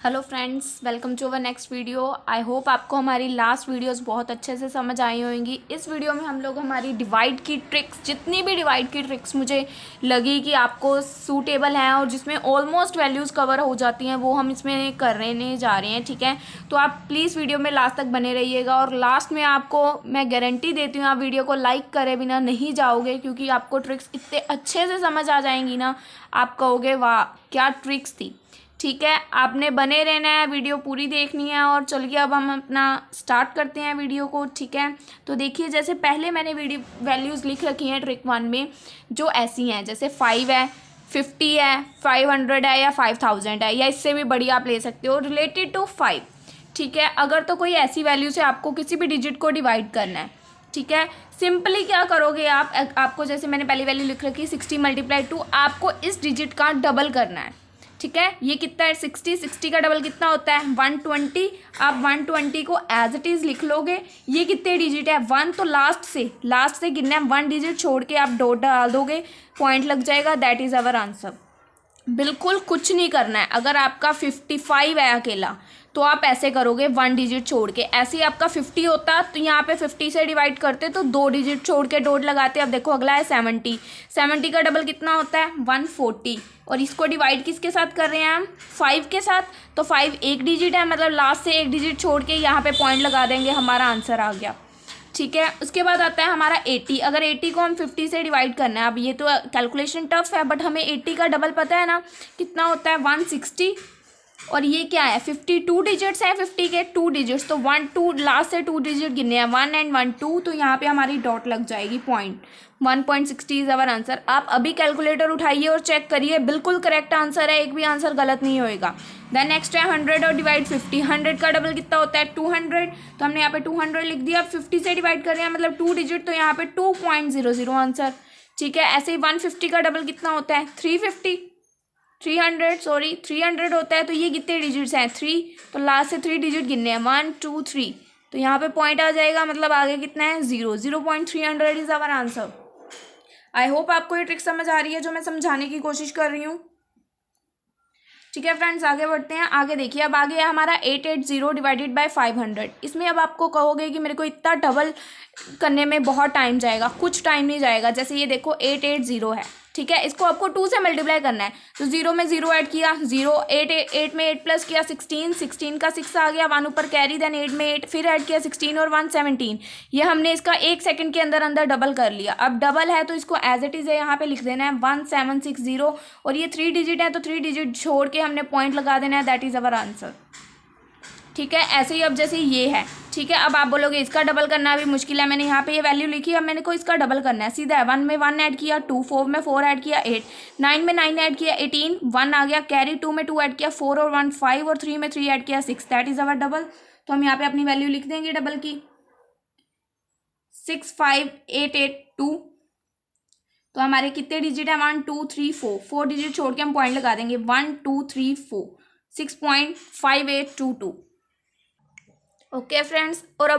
Hello friends, welcome to our next video. I hope आपको हमारी last videos बहुत अच्छे से समझ आई होंगी। इस वीडियो में हम लोग हमारी डिवाइड की ट्रिक्स, जितनी भी डिवाइड की ट्रिक्स मुझे लगी कि आपको सूटेबल हैं और जिसमें ऑलमोस्ट वैल्यूज़ कवर हो जाती हैं, वो हम इसमें करने जा रहे हैं। ठीक है, तो आप प्लीज़ वीडियो में लास्ट तक बने रहिएगा। और लास्ट में आपको मैं गारंटी देती हूँ, आप वीडियो को लाइक करे बिना नहीं जाओगे, क्योंकि आपको ट्रिक्स इतने अच्छे से समझ आ जाएंगी ना, आप कहोगे वाह क्या ट्रिक्स थी। ठीक है, आपने बने रहना है, वीडियो पूरी देखनी है। और चलिए अब हम अपना स्टार्ट करते हैं वीडियो को। ठीक है, तो देखिए जैसे पहले मैंने वीडियो वैल्यूज़ लिख रखी हैं ट्रिक 1 में, जो ऐसी हैं जैसे 5 है, 50 है, 500 है या 5000 है, या इससे भी बड़ी आप ले सकते हो रिलेटेड टू 5। ठीक है, अगर तो कोई ऐसी वैल्यू से आपको किसी भी डिजिट को डिवाइड करना है, ठीक है, सिंपली क्या करोगे आपको जैसे मैंने पहली वैल्यू लिख रखी है 60 × 2, आपको इस डिजिट का डबल करना है। ठीक है, ये कितना है 60 का डबल कितना होता है 120। आप 120 को एज इट इज़ लिख लोगे। ये कितने डिजिट है 1, तो लास्ट से गिनना है, 1 डिजिट छोड़ के आप डॉट डाल दोगे, पॉइंट लग जाएगा। That is our answer. बिल्कुल कुछ नहीं करना है। अगर आपका 55 है अकेला, तो आप ऐसे करोगे 1 डिजिट छोड़ के। ऐसे ही आपका 50 होता तो यहाँ पे 50 से डिवाइड करते तो 2 डिजिट छोड़ के डॉट लगाते। अब देखो अगला है 70 का डबल कितना होता है 140। और इसको डिवाइड किसके साथ कर रहे हैं हम 5 के साथ, तो 5 एक डिजिट है, मतलब लास्ट से एक डिजिट छोड़ के यहाँ पे पॉइंट लगा देंगे, हमारा आंसर आ गया। ठीक है, उसके बाद आता है हमारा 80। अगर 80 को हम 50 से डिवाइड करना है, अब ये तो कैलकुलेशन टफ है, बट हमें 80 का डबल पता है ना कितना होता है 160। और ये क्या है 52 डिजिट्स हैं, 50 के 2 डिजिट्स, तो 1 2 लास्ट से 2 डिजिट गिनने हैं 1 एंड 1 2, तो यहाँ पे हमारी डॉट लग जाएगी, पॉइंट 1.60 इज़ अवर आंसर। आप अभी कैलकुलेटर उठाइए और चेक करिए, बिल्कुल करेक्ट आंसर है, एक भी आंसर गलत नहीं होएगा। देन नेक्स्ट है 100 और डिवाइड 50। 100 का डबल कितना होता है 200, तो हमने यहाँ पे 200 लिख दिया। अब 50 से डिवाइड कर रहे हैं, मतलब 2 डिजिट, तो यहाँ पे 2.00 आंसर। ठीक है, ऐसे ही 150 का डबल कितना होता है 300 होता है, तो ये कितने डिजिट्स हैं 3, तो लास्ट से 3 डिजिट गिनने हैं 1 2 3, तो यहाँ पे पॉइंट आ जाएगा, मतलब आगे कितना है 0.300 is our answer. I hope आपको ये ट्रिक समझ आ रही है जो मैं समझाने की कोशिश कर रही हूँ। ठीक है फ्रेंड्स, आगे बढ़ते हैं। आगे देखिए, अब आगे है हमारा 880 डिवाइडेड बाय 500। इसमें अब आपको कहोगे कि मेरे को इतना डबल करने में बहुत टाइम जाएगा, कुछ टाइम नहीं जाएगा। जैसे ये देखो 880 है, ठीक है, इसको आपको 2 से मल्टीप्लाई करना है, तो 0 में 0 ऐड किया, 0 8 में 8 प्लस किया 16 का 6 आ गया, 1 ऊपर कैरी, देन 8 में 8 फिर ऐड किया 16 और 1 17। ये हमने इसका 1 सेकंड के अंदर डबल कर लिया। अब डबल है तो इसको एज इट इज़ है यहाँ पे लिख देना है 1760, और ये 3 डिजिट है तो 3 डिजिट छोड़ के हमने पॉइंट लगा देना है। That is our answer. ठीक है, ऐसे ही अब जैसे ये है, ठीक है, अब आप बोलोगे इसका डबल करना भी मुश्किल है, मैंने यहाँ पे ये वैल्यू लिखी, अब मैंने को इसका डबल करना है सीधा है। 1 में 1 ऐड किया 2, 4 में 4 ऐड किया 8, 9 में 9 ऐड किया 18, 1 आ गया कैरी, 2 में 2 ऐड किया 4 और 1 5, और 3 में 3 ऐड किया 6। That is our double. तो हम यहाँ पे अपनी वैल्यू लिख देंगे डबल की 65882। तो हमारे कितने डिजिट है 1 2 3 4 डिजिट छोड़ के हम पॉइंट लगा देंगे 1 2 3 4, 6.5822। ओके फ्रेंड्स, और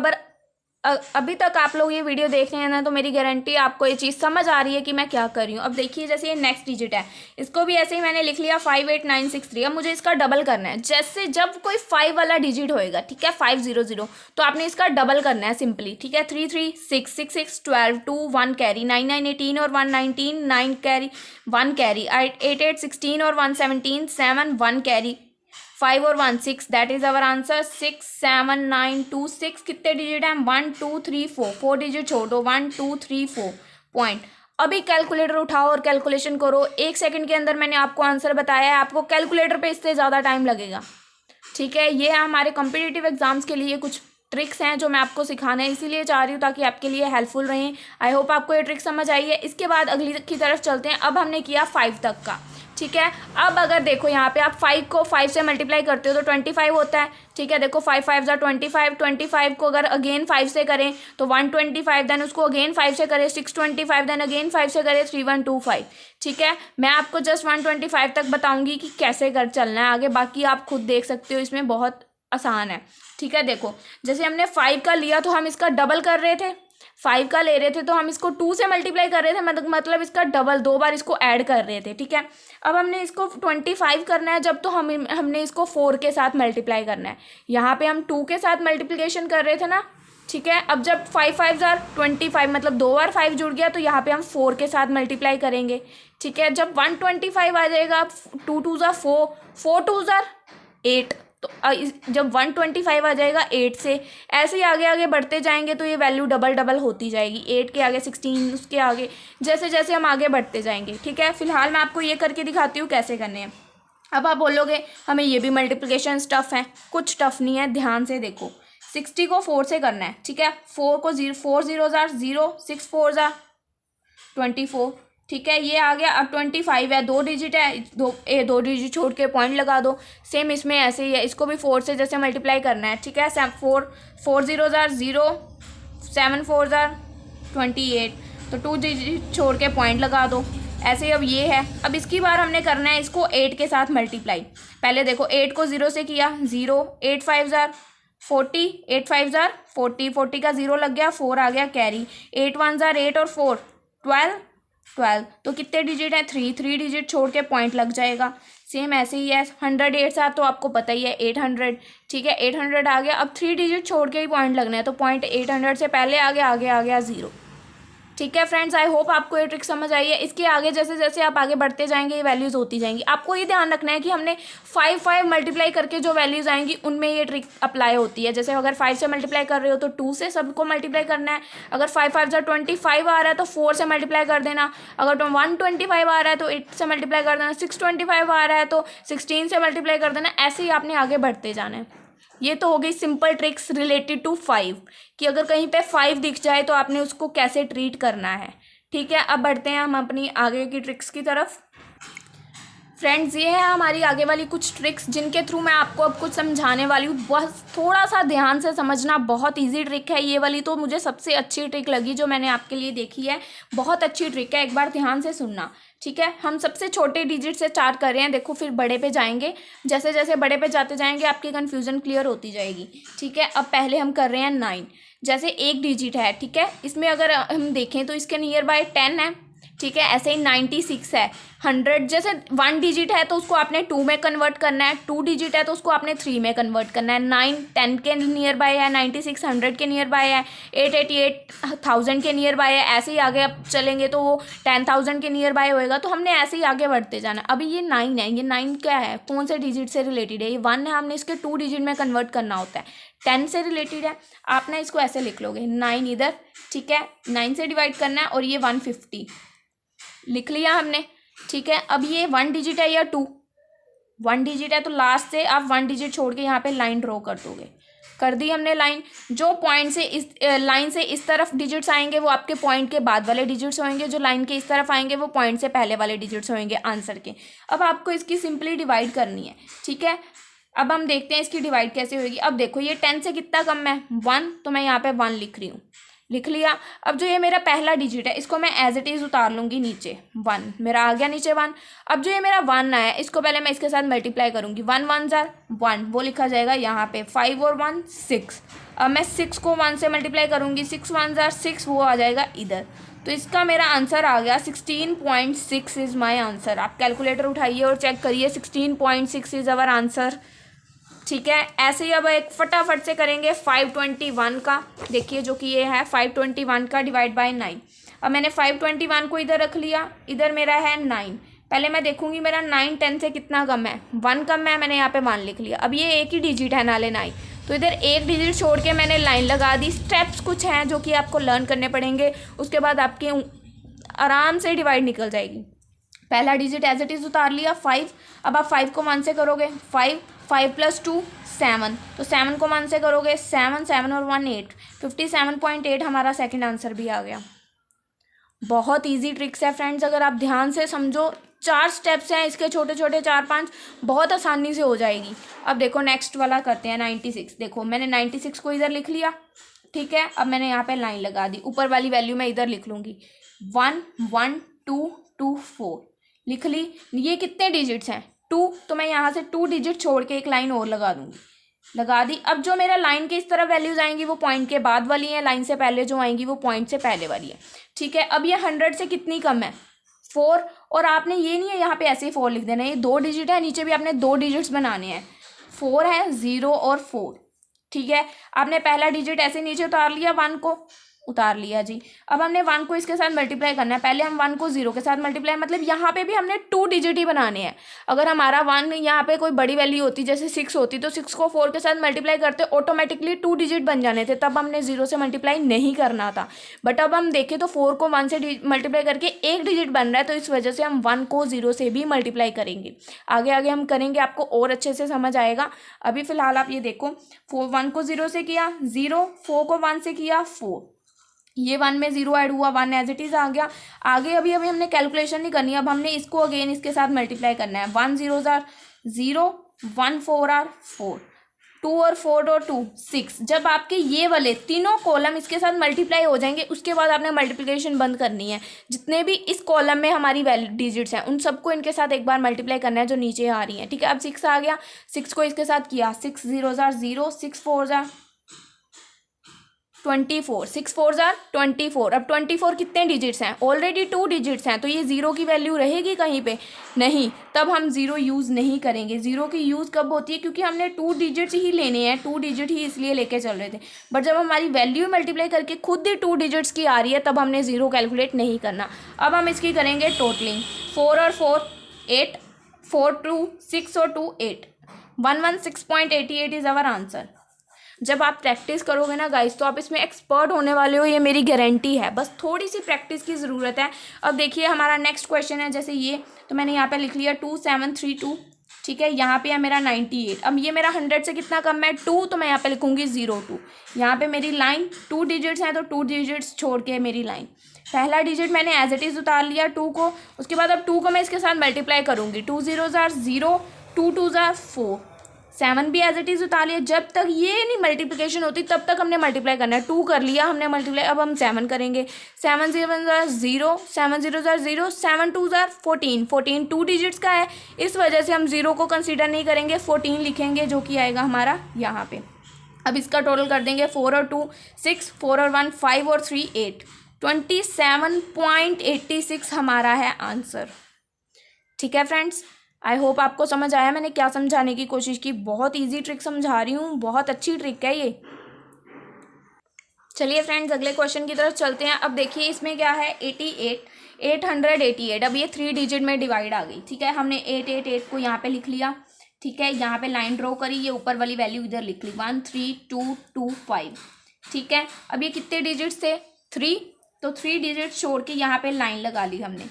अभी तक आप लोग ये वीडियो देख रहे हैं ना, तो मेरी गारंटी आपको ये चीज़ समझ आ रही है कि मैं क्या कर रही हूँ। अब देखिए जैसे ये नेक्स्ट डिजिट है, इसको भी ऐसे ही मैंने लिख लिया 58963। अब मुझे इसका डबल करना है। जैसे जब कोई 5 वाला डिजिट होएगा, ठीक है 500, तो आपने इसका डबल करना है सिंपली। ठीक है, 3 3 6 6 6 12 2 1 कैरी, 9 9 18 और 1 19 9 कैरी 1 कैरी, 8 8 16 और 1 17 7 1 कैरी, 5 और 1 6। That is our answer. 6 7 9 2 6 कितने डिजिट हैं 1 2 3 4 डिजिट छोड़ दो 1 2 3 4 पॉइंट। अभी कैलकुलेटर उठाओ और कैलकुलेशन करो। 1 सेकंड के अंदर मैंने आपको आंसर बताया है, आपको कैलकुलेटर पे इससे ज़्यादा टाइम लगेगा। ठीक है, ये है हमारे कॉम्पिटिटिव एग्जाम्स के लिए कुछ ट्रिक्स हैं जो मैं आपको सिखाना है, इसीलिए चाह रही हूँ ताकि आपके लिए हेल्पफुल रहें। आई होप आपको ये ट्रिक समझ आई है। इसके बाद अगली की तरफ चलते हैं। अब हमने किया 5 तक का। ठीक है, अब अगर देखो यहाँ पे आप 5 को 5 से मल्टीप्लाई करते हो तो 25 होता है। ठीक है, देखो 5 5 ज़ा 25, 25 को अगर अगेन 5 से करें तो 125, देन उसको अगेन 5 से करें 625, देन अगेन 5 से करें 3125। ठीक है, मैं आपको जस्ट 125 तक बताऊंगी कि कैसे कर चलना है आगे, बाकी आप खुद देख सकते हो, इसमें बहुत आसान है। ठीक है, देखो जैसे हमने 5 का लिया तो हम इसका डबल कर रहे थे, 5 का ले रहे थे तो हम इसको 2 से मल्टीप्लाई कर रहे थे, मतलब इसका डबल, 2 बार इसको ऐड कर रहे थे, ठीक है। अब हमने इसको 25 करना है जब, तो हमने इसको 4 के साथ मल्टीप्लाई करना है। यहाँ पे हम 2 के साथ मल्टीप्लिकेशन कर रहे थे ना, ठीक है। अब जब 5 5 जार 25, मतलब 2 बार 5 जुड़ गया, तो यहाँ पे हम 4 के साथ मल्टीप्लाई करेंगे, ठीक है। जब 125 आ जाएगा, 2 2 जार 4, 4 2 जार 8, तो जब 125 आ जाएगा 8 से, ऐसे ही आगे आगे बढ़ते जाएंगे तो ये वैल्यू डबल डबल होती जाएगी। 8 के आगे 16, उसके आगे, जैसे जैसे हम आगे बढ़ते जाएंगे, ठीक है। फिलहाल मैं आपको ये करके दिखाती हूँ कैसे करने हैं। अब आप बोलोगे हमें ये भी मल्टीप्लिकेशन टफ है, कुछ टफ नहीं है, ध्यान से देखो। 60 को 4 से करना है, ठीक है। 4 को 0, 4 0 जार 0, 6 4 जार 24, ठीक है। ये आ गया। अब 25 है, 2 डिजिट है, 2 डिजिट छोड़ के पॉइंट लगा दो। सेम इसमें ऐसे ही है, इसको भी 4 से जैसे मल्टीप्लाई करना है, ठीक है। 4 0 जार 0, 7 4 जार 28, तो 2 डिजिट छोड़ के पॉइंट लगा दो। ऐसे ही अब ये है। अब इसकी बार हमने करना है इसको 8 के साथ मल्टीप्लाई। पहले देखो 8 को 0 से किया, 0, 8 5 जार 40, 8 5 जार 40, 40 का 0 लग गया, 4 आ गया कैरी, 8 1 जार 8 और 4 12, तो कितने डिजिट है, 3 डिजिट छोड़ के पॉइंट लग जाएगा। सेम ऐसे ही है। 100 8 साथ तो आपको पता ही है 800, ठीक है। 800 आ गया। अब 3 डिजिट छोड़ के ही पॉइंट लगना है, तो पॉइंट 800 से पहले आ गया 0, ठीक है फ्रेंड्स। आई होप आपको ये ट्रिक समझ आई है। इसके आगे जैसे जैसे आप आगे बढ़ते जाएंगे ये वैल्यूज़ होती जाएंगी। आपको ये ध्यान रखना है कि हमने 5 मल्टीप्लाई करके जो वैल्यूज़ आएंगी उनमें ये ट्रिक अप्लाई होती है। जैसे अगर 5 से मल्टीप्लाई कर रहे हो तो 2 से सबको मल्टीप्लाई करना है। अगर 5 5 जार 25 आ रहा है तो 4 से मल्टीप्लाई कर देना। अगर 125 आ रहा है तो 8 से मल्टीप्लाई कर देना। 625 आ रहा है तो 16 से मल्टीप्लाई कर देना। ऐसे ही आपने आगे बढ़ते जाना है। ये तो हो गई सिंपल ट्रिक्स रिलेटेड टू 5, कि अगर कहीं पे 5 दिख जाए तो आपने उसको कैसे ट्रीट करना है, ठीक है। अब बढ़ते हैं हम अपनी आगे की ट्रिक्स की तरफ। फ्रेंड्स, ये है हमारी आगे वाली कुछ ट्रिक्स जिनके थ्रू मैं आपको अब कुछ समझाने वाली हूँ। बस थोड़ा सा ध्यान से समझना, बहुत इजी ट्रिक है ये वाली। तो मुझे सबसे अच्छी ट्रिक लगी जो मैंने आपके लिए देखी है, बहुत अच्छी ट्रिक है, एक बार ध्यान से सुनना, ठीक है। हम सबसे छोटे डिजिट से स्टार्ट कर रहे हैं, देखो, फिर बड़े पे जाएंगे। जैसे जैसे बड़े पे जाते जाएंगे आपकी कन्फ्यूज़न क्लियर होती जाएगी, ठीक है। अब पहले हम कर रहे हैं 9। जैसे एक डिजिट है, ठीक है, इसमें अगर हम देखें तो इसके नियर बाय 10 है, ठीक है। ऐसे ही 96 है, 100, जैसे 1 डिजिट है तो उसको आपने 2 में कन्वर्ट करना है, 2 डिजिट है तो उसको आपने 3 में कन्वर्ट करना है। 9 10 के नियर बाय है, 96 100 के नियर बाय है, 888 1000 के नियर बाय है। ऐसे ही आगे आप चलेंगे तो वो 10,000 के नियर बाय होएगा। तो हमने ऐसे ही आगे बढ़ते जाना। अभी ये 9 है, ये 9 क्या है, कौन से डिजिट से रिलेटेड है, ये 1 है, हमने इसके 2 डिजिट में कन्वर्ट करना होता है। 10 से रिलेटेड है, आपने इसको ऐसे लिख लोगे, 9 इधर, ठीक है, 9 से डिवाइड करना है, और ये 150 लिख लिया हमने, ठीक है। अब ये 1 डिजिट है या 2, 1 डिजिट है तो लास्ट से आप 1 डिजिट छोड़ के यहाँ पे लाइन ड्रॉ कर दोगे। कर दी हमने लाइन। जो पॉइंट से इस लाइन से इस तरफ डिजिट्स आएंगे वो आपके पॉइंट के बाद वाले डिजिट्स होंगे, जो लाइन के इस तरफ आएंगे वो पॉइंट से पहले वाले डिजिट्स होंगे आंसर के। अब आपको इसकी सिंपली डिवाइड करनी है, ठीक है। अब हम देखते हैं इसकी डिवाइड कैसे होगी। अब देखो ये 10 से कितना कम है, 1, तो मैं यहाँ पे 1 लिख रही हूँ, लिख लिया। अब जो ये मेरा पहला डिजिट है इसको मैं एज इट इज़ उतार लूँगी नीचे, 1 मेरा आ गया नीचे 1। अब जो ये मेरा 1 आया इसको पहले मैं इसके साथ मल्टीप्लाई करूँगी, 1 1 जार 1, वो लिखा जाएगा यहाँ पे, 5 और 1 6। अब मैं 6 को 1 से मल्टीप्लाई करूँगी, 6 1 जार 6, वो आ जाएगा इधर। तो इसका मेरा आंसर आ गया 16.6 इज़ माई आंसर। आप कैलकुलेटर उठाइए और चेक करिए, 16.6 इज़ अवर आंसर, ठीक है। ऐसे ही अब एक फटाफट से करेंगे 521 का। देखिए जो कि ये है 521 का डिवाइड बाय 9। अब मैंने 521 को इधर रख लिया, इधर मेरा है 9। पहले मैं देखूंगी मेरा 9 10 से कितना कम है, 1 कम है, मैंने यहाँ पे 1 लिख लिया। अब ये एक ही डिजिट है नाले 9, तो इधर एक डिजिट छोड़ के मैंने लाइन लगा दी। स्टेप्स कुछ हैं जो कि आपको लर्न करने पड़ेंगे, उसके बाद आपके आराम से डिवाइड निकल जाएगी। पहला डिजिट एज इट इज़ उतार लिया 5। अब आप 5 को 1 से करोगे, 5 + 2 7, तो 7 को 1 से करोगे, 7 7 और 1 8, 57.8 हमारा सेकंड आंसर भी आ गया। बहुत इजी ट्रिक्स है फ्रेंड्स, अगर आप ध्यान से समझो। 4 स्टेप्स हैं इसके, छोटे छोटे 4-5, बहुत आसानी से हो जाएगी। अब देखो नेक्स्ट वाला करते हैं 96। देखो मैंने 96 को इधर लिख लिया, ठीक है। अब मैंने यहाँ पे लाइन लगा दी, ऊपर वाली वैल्यू मैं इधर लिख लूँगी, 1 1 2 2 4 लिख ली। ये कितने डिजिट्स हैं, 2, तो मैं यहाँ से 2 डिजिट छोड़ के एक लाइन और लगा दूँगी, लगा दी। अब जो मेरा लाइन के इस तरफ वैल्यूज आएंगी वो पॉइंट के बाद वाली हैं, लाइन से पहले जो आएंगी वो पॉइंट से पहले वाली है। ठीक है, अब ये 100 से कितनी कम है, 4। और आपने ये नहीं है यहाँ पे ऐसे ही 4 लिख देना, ये 2 डिजिट है, नीचे भी आपने 2 डिजिट्स बनाने हैं, 4 है, 0 और 4। ठीक है, आपने पहला डिजिट ऐसे नीचे उतार लिया, 1 को उतार लिया जी। अब हमने 1 को इसके साथ मल्टीप्लाई करना है, पहले हम 1 को 0 के साथ मल्टीप्लाई, मतलब यहाँ पे भी हमने 2 डिजिट ही बनाने हैं। अगर हमारा 1 यहाँ पे कोई बड़ी वैल्यू होती, जैसे 6 होती, तो 6 को 4 के साथ मल्टीप्लाई करते ऑटोमेटिकली 2 डिजिट बन जाने थे, तब हमने 0 से मल्टीप्लाई नहीं करना था। बट अब हम देखें तो 4 को 1 से मल्टीप्लाई करके 1 डिजिट बन रहा है, तो इस वजह से हम 1 को 0 से भी मल्टीप्लाई करेंगे। आगे आगे हम करेंगे, आपको और अच्छे से समझ आएगा। अभी फिलहाल आप ये देखो, 1 को 0 से किया 0, 4 को 1 से किया 4, ये 1 में 0 ऐड हुआ, 1 एज इट इज आ गया। आगे अभी हमने कैलकुलेशन नहीं करनी, अब हमने इसको अगेन इसके साथ मल्टीप्लाई करना है। 1 0 आर 0, 1 4 आर 4, 2 और 4 और 2 6। जब आपके ये वाले तीनों कॉलम इसके साथ मल्टीप्लाई हो जाएंगे, उसके बाद आपने मल्टीप्लिकेशन बंद करनी है। जितने भी इस कॉलम में हमारी डिजिट्स हैं उन सबको इनके साथ एक बार मल्टीप्लाई करना है जो नीचे आ रही हैं। ठीक है, अब 6 आ गया, 6 को इसके साथ किया, 6 0 आर 0, 6 4 आर 24, 6 4 आर 24। अब 24 कितने डिजिट्स हैं, ऑलरेडी 2 डिजिट्स हैं, तो ये 0 की वैल्यू रहेगी कहीं पे नहीं, तब हम 0 यूज़ नहीं करेंगे। 0 की यूज़ कब होती है, क्योंकि हमने 2 डिजिट्स ही लेने हैं, 2 डिजिट ही इसलिए लेके चल रहे थे। बट जब हमारी वैल्यू मल्टीप्लाई करके खुद ही 2 डिजिट्स की आ रही है, तब हमने 0 कैलकुलेट नहीं करना। अब हम इसकी करेंगे टोटलिंग, 4 और 4 8, 4 2 6 और 2 8, 116.88 इज़ आवर आंसर। जब आप प्रैक्टिस करोगे ना गाइस, तो आप इसमें एक्सपर्ट होने वाले हो, ये मेरी गारंटी है। बस थोड़ी सी प्रैक्टिस की ज़रूरत है। अब देखिए हमारा नेक्स्ट क्वेश्चन है, जैसे ये, तो मैंने यहाँ पे लिख लिया 2732। ठीक है, यहाँ पे है मेरा 98। अब ये मेरा 100 से कितना कम है, 2, तो मैं यहाँ पे लिखूँगी 02। यहाँ पे मेरी लाइन 2 डिजिट्स हैं, तो 2 डिजिट्स छोड़ के मेरी लाइन, पहला डिजिट मैंने एज इट इज़ उतार लिया 2 को। उसके बाद अब 2 को मैं इसके साथ मल्टीप्लाई करूँगी, 2 0 आर 0, 2 2 आर 4, 7 भी एज इट इज़ उतार लिया। जब तक ये नहीं मल्टीप्लिकेशन होती तब तक हमने मल्टीप्लाई करना है। 2 कर लिया हमने मल्टीप्लाई, अब हम 7 करेंगे, 7 0 आर 0, 7 0 आर 0, 7 2 आर 14, 14 2 डिजिट्स का है, इस वजह से हम 0 को कंसीडर नहीं करेंगे, 14 लिखेंगे, जो कि आएगा हमारा यहाँ पे। अब इसका टोटल कर देंगे, 4 और 2 6, 4 और 1 5 और 3 8, 27.86 हमारा है आंसर। ठीक है फ्रेंड्स, आई होप आपको समझ आया मैंने क्या समझाने की कोशिश की। बहुत इजी ट्रिक समझा रही हूँ, बहुत अच्छी ट्रिक है ये। चलिए फ्रेंड्स, अगले क्वेश्चन की तरफ चलते हैं। अब देखिए इसमें क्या है, 888। अब ये 3 डिजिट में डिवाइड आ गई। ठीक है, हमने 888 को यहाँ पे लिख लिया। ठीक है, यहाँ पे लाइन ड्रॉ करी, ये ऊपर वाली वैल्यू इधर लिख ली, 13225। ठीक है, अब ये कितने डिजिट्स थे, 3, तो 3 डिजिट छोड़ के यहाँ पे लाइन लगा ली हमने,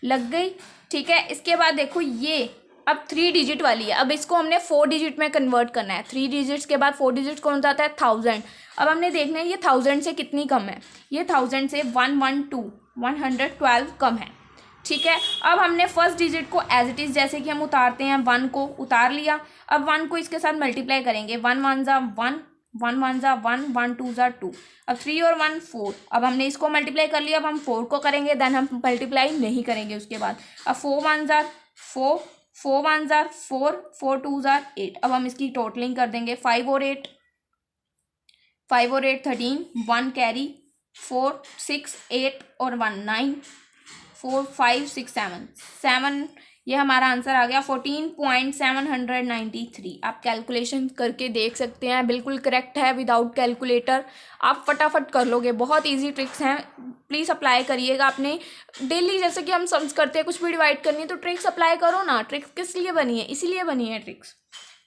लग गई। ठीक है, इसके बाद देखो ये अब 3 डिजिट वाली है, अब इसको हमने 4 डिजिट में कन्वर्ट करना है। 3 डिजिट्स के बाद 4 डिजिट कौन जाता है, 1000। अब हमने देखना है ये 1000 से कितनी कम है, ये 1000 से 112 कम है। ठीक है, अब हमने फर्स्ट डिजिट को एज इट इज़ जैसे कि हम उतारते हैं, 1 को उतार लिया। अब 1 को इसके साथ मल्टीप्लाई करेंगे, 1 1 जा 1, 1 1 जा 1, 1 2 जा 2। अब 3 और 1 4, अब हमने इसको मल्टीप्लाई कर लिया, अब हम 4 को करेंगे, देन हम मल्टीप्लाई नहीं करेंगे उसके बाद। अब 4 1 जा 4, 4 1 जा 4, 4 2 जा 8। अब हम इसकी टोटलिंग कर देंगे, 5 और 8 13, 1 कैरी, 4 6 8 और 1 9, 4 5 6 7, ये हमारा आंसर आ गया 14.793। आप कैलकुलेशन करके देख सकते हैं, बिल्कुल करेक्ट है विदाउट कैलकुलेटर। आप फटाफट कर लोगे, बहुत इजी ट्रिक्स हैं, प्लीज़ अप्लाई करिएगा अपने डेली। जैसे कि हम सम्स करते हैं, कुछ भी डिवाइड करनी है तो ट्रिक्स अप्लाई करो ना। ट्रिक्स किस लिए बनी है, इसीलिए बनी है ट्रिक्स।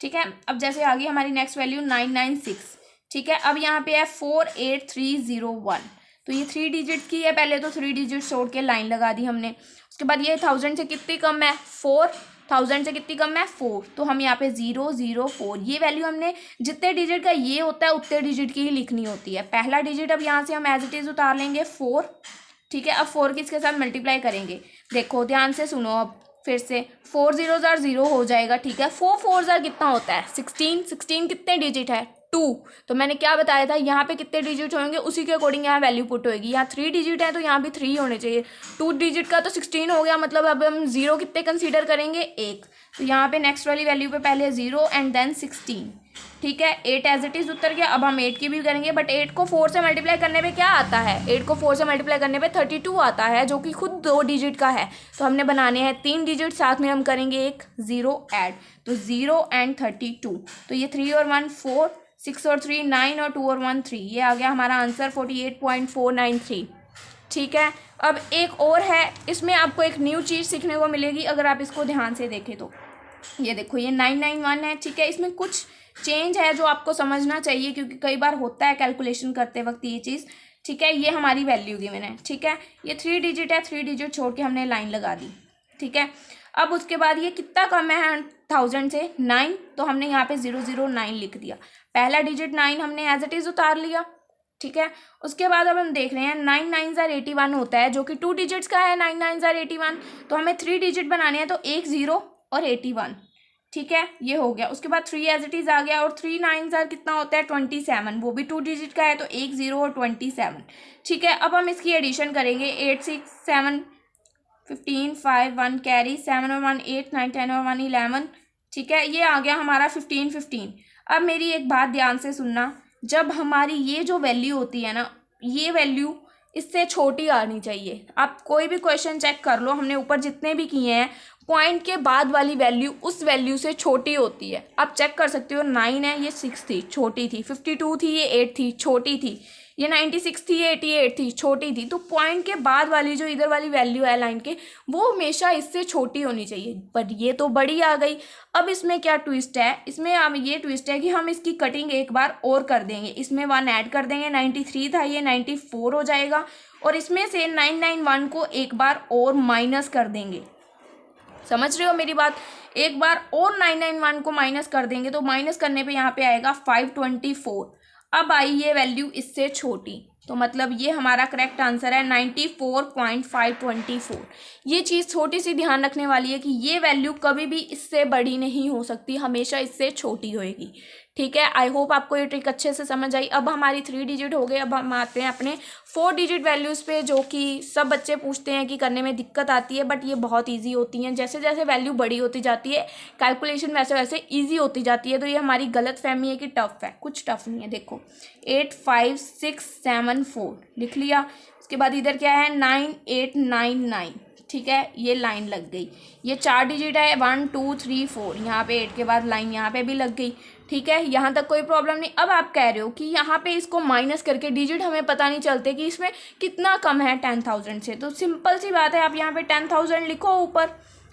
ठीक है, अब जैसे आ गई हमारी नेक्स्ट वैल्यू 996। ठीक है, अब यहाँ पे है 48301, तो ये 3 डिजिट की है, पहले तो 3 डिजिट छोड़ के लाइन लगा दी हमने। उसके बाद ये 1000 से कितनी कम है, 4, 1000 से कितनी कम है 4, तो हम यहाँ पे 004, ये वैल्यू हमने जितने डिजिट का ये होता है उतने डिजिट की ही लिखनी होती है। पहला डिजिट अब यहाँ से हम एज इट इज़ उतार लेंगे 4। ठीक है, अब 4 की इसके साथ मल्टीप्लाई करेंगे, देखो ध्यान से सुनो, अब फिर से 4 0 0 हो जाएगा। ठीक है, 4 4 कितना होता है, 16, 16 कितने डिजिट है, तो मैंने क्या बताया था, यहाँ पे कितने डिजिट होंगे उसी के अकॉर्डिंग यहाँ वैल्यू पुट होएगी। यहाँ 3 डिजिट है तो यहाँ भी 3 होने चाहिए। 2 डिजिट का तो 16 हो गया, मतलब अब हम 0 कितने कंसीडर करेंगे, 1। तो यहाँ पे नेक्स्ट वाली वैल्यू पे पहले 0 एंड देन 16। ठीक है, 8 एज इट इज़ उतर गया। अब हम 8 की भी करेंगे, बट 8 को 4 से मल्टीप्लाई करने पे क्या आता है, 8 को 4 से मल्टीप्लाई करने पे 32 आता है, जो कि खुद 2 डिजिट का है। तो हमने बनाने हैं 3 डिजिट, साथ में हम करेंगे एक 0 ऐड। तो 0 एंड 32, तो ये 3 और 1 4, 6 और 3 9 और 2 और 1 3, ये आ गया हमारा आंसर 48.493। ठीक है, अब एक और है, इसमें आपको एक न्यू चीज़ सीखने को मिलेगी अगर आप इसको ध्यान से देखें तो। ये देखो, ये 991 है। ठीक है, इसमें कुछ चेंज है जो आपको समझना चाहिए, क्योंकि कई बार होता है कैलकुलेशन करते वक्त ये चीज़। ठीक है, ये हमारी वैल्यू गिवन है। ठीक है, ये 3 डिजिट है, 3 डिजिट छोड़ के हमने लाइन लगा दी। ठीक है, अब उसके बाद ये कितना कम है 1000 से, 9, तो हमने यहाँ पे 009 लिख दिया। पहला डिजिट 9 हमने एज इट इज़ उतार लिया। ठीक है, उसके बाद अब हम देख रहे हैं 9 9 81 होता है, जो कि 2 डिजिट्स का है। 9 9 81, तो हमें 3 डिजिट बनाने हैं, तो 1 0 और 81। ठीक है, ये हो गया। उसके बाद 3 एज इट इज़ आ गया, और 3 9 कितना होता है 27, वो भी 2 डिजिट का है, तो 1 0 और 27। ठीक है, अब हम इसकी एडिशन करेंगे। 8 6 7 15 5 1 कैरी, 7 और 1 8 9 10 और 1 11। ठीक है, ये आ गया हमारा 15 15। अब मेरी एक बात ध्यान से सुनना, जब हमारी ये जो वैल्यू होती है ना, ये वैल्यू इससे छोटी आनी चाहिए। आप कोई भी क्वेश्चन चेक कर लो, हमने ऊपर जितने भी किए हैं, पॉइंट के बाद वाली वैल्यू उस वैल्यू से छोटी होती है। आप चेक कर सकते हो, 9 है, ये 6 थी, छोटी थी। 52 थी, ये 8 थी, छोटी थी। ये 96 थी, ये 88 थी, छोटी थी। तो पॉइंट के बाद वाली जो इधर वाली वैल्यू है लाइन के, वो हमेशा इससे छोटी होनी चाहिए, बट ये तो बड़ी आ गई। अब इसमें क्या ट्विस्ट है, इसमें अब ये ट्विस्ट है कि हम इसकी कटिंग एक बार और कर देंगे, इसमें 1 ऐड कर देंगे। 93 था, ये 94 हो जाएगा, और इसमें से 991 को एक बार और माइनस कर देंगे। समझ रहे हो मेरी बात, एक बार और 991 को माइनस कर देंगे, तो माइनस करने पे यहाँ पे आएगा 524। अब आई ये वैल्यू इससे छोटी, तो मतलब ये हमारा करेक्ट आंसर है 94.524। ये चीज़ छोटी सी ध्यान रखने वाली है कि ये वैल्यू कभी भी इससे बड़ी नहीं हो सकती, हमेशा इससे छोटी होएगी। ठीक है, आई होप आपको ये ट्रिक अच्छे से समझ आई। अब हमारी 3 डिजिट हो गए, अब हम आते हैं अपने 4 डिजिट वैल्यूज़ पे, जो कि सब बच्चे पूछते हैं कि करने में दिक्कत आती है, बट ये बहुत ईजी होती हैं। जैसे जैसे वैल्यू बड़ी होती जाती है, कैलकुलेशन वैसे वैसे ईजी होती जाती है। तो ये हमारी गलत फहमी है कि टफ है, कुछ टफ नहीं है। देखो 8 5 6 7 4 लिख लिया। उसके बाद इधर क्या है 9 8 9 9। ठीक है, ये लाइन लग गई। ये 4 डिजिट है, 1 2 3 4, यहाँ पे 8 के बाद लाइन यहाँ पे भी लग गई। ठीक है, यहाँ तक कोई प्रॉब्लम नहीं। अब आप कह रहे हो कि यहाँ पे इसको माइनस करके डिजिट हमें पता नहीं चलते कि इसमें कितना कम है 10,000 से। तो सिंपल सी बात है, आप यहाँ पे 10,000 लिखो, ऊपर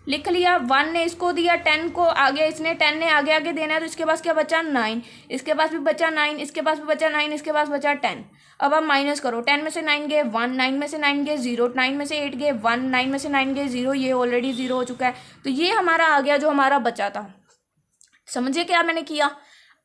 लिख लिया। 1 ने इसको दिया, 10 को आगे इसने 10 ने आगे आगे देना है, तो इसके पास क्या बचा 9, इसके पास भी बचा 9, इसके पास भी बचा 9, इसके पास बचा 10। अब आप माइनस करो, 10 में से 9 गए 1, 9 में से 9 गए 0, 9 में से 8 गए 1, 9 में से 9 गए 0, ये ऑलरेडी 0 हो चुका है। तो ये हमारा आ गया जो हमारा बचा था। समझिए क्या मैंने किया,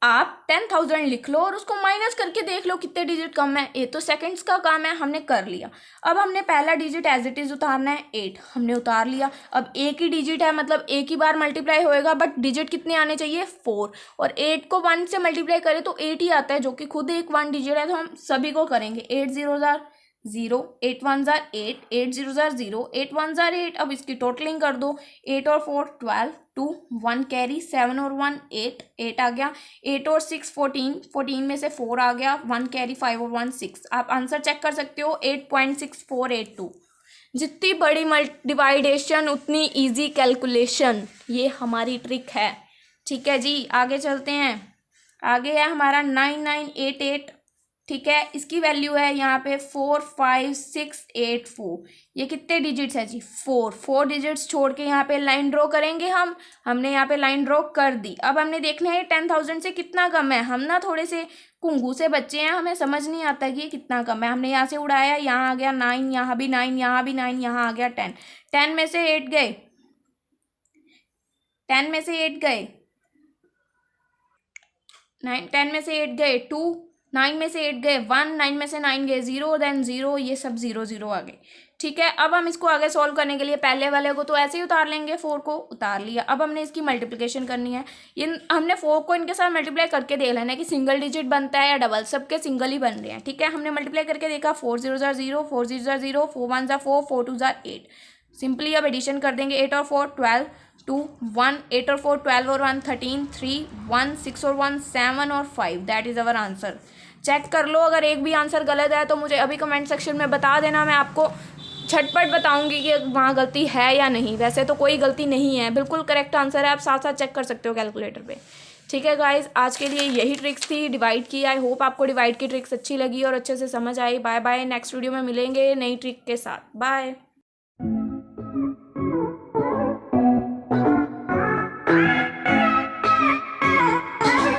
आप 10,000 लिख लो और उसको माइनस करके देख लो कितने डिजिट कम है। ये तो सेकंड्स का काम है, हमने कर लिया। अब हमने पहला डिजिट एज इट इज उतारना है, 8 हमने उतार लिया। अब एक ही डिजिट है, मतलब एक ही बार मल्टीप्लाई होएगा, बट डिजिट कितने आने चाहिए 4, और 8 को 1 से मल्टीप्लाई करें तो 8 ही आता है, जो कि खुद एक 1 डिजिट है। तो हम सभी को करेंगे, 8 0 0, 8 1 8, 8 0 0, 8 1 8। अब इसकी टोटलिंग कर दो, 8 और 4 12, 2 1 कैरी, 7 और 1 8, 8 आ गया। 8 और 6 14, 14 में से 4 आ गया, 1 कैरी, 5 और 1 6। आप आंसर चेक कर सकते हो 8.6482। जितनी बड़ी डिवाइडेशन उतनी इजी कैलकुलेशन, ये हमारी ट्रिक है। ठीक है जी, आगे चलते हैं। आगे है हमारा 9988। ठीक है, इसकी वैल्यू है यहाँ पे 45684। ये कितने डिजिट्स है जी 4 डिजिट्स छोड़ के यहाँ पे लाइन ड्रॉ करेंगे हम। हमने यहाँ पे लाइन ड्रॉ कर दी। अब हमने देखना है 10,000 से कितना कम है। हम ना थोड़े से कुंगू से बच्चे हैं, हमें समझ नहीं आता कि ये कितना कम है। हमने यहाँ से उड़ाया, यहाँ आ गया 9, यहाँ भी 9, यहाँ भी 9, यहाँ आ गया 10। 10 में से 8 गए, 10 में से 8 गए 9, 10 में से 8 गए 2, 9 में से 8 गए 1, 9 में से 9 गए 0, देन 0, ये सब 0 0 आ गए। ठीक है। अब हम इसको आगे सॉल्व करने के लिए पहले वाले को तो ऐसे ही उतार लेंगे, 4 को उतार लिया। अब हमने इसकी मल्टीप्लिकेशन करनी है। इन हमने 4 को इनके साथ मल्टीप्लाई करके देख लेना है कि सिंगल डिजिट बनता है या डबल, सबके सिंगल ही बन रहे हैं। ठीक है, हमने मल्टीप्लाई करके देखा 4 0 0, 4 0 0, 4 1 4, 4 2 8। सिंपली अब एडिशन कर देंगे, 8 और 4 12, 2 1, 8 और 4 12 और 1 13, 3 1, 6 और 1 7 और 5। That is our answer. Check कर लो, अगर एक भी आंसर गलत है तो मुझे अभी कमेंट सेक्शन में बता देना, मैं आपको झटपट बताऊंगी कि वहाँ गलती है या नहीं। वैसे तो कोई गलती नहीं है, बिल्कुल करेक्ट आंसर है, आप साथ साथ चेक कर सकते हो कैलकुलेटर पे। ठीक है गाइज, आज के लिए यही ट्रिक्स थी डिवाइड की। आई होप आपको डिवाइड की ट्रिक्स अच्छी लगी और अच्छे से समझ आई। बाय बाय, नेक्स्ट वीडियो में मिलेंगे नई ट्रिक के साथ। बाय।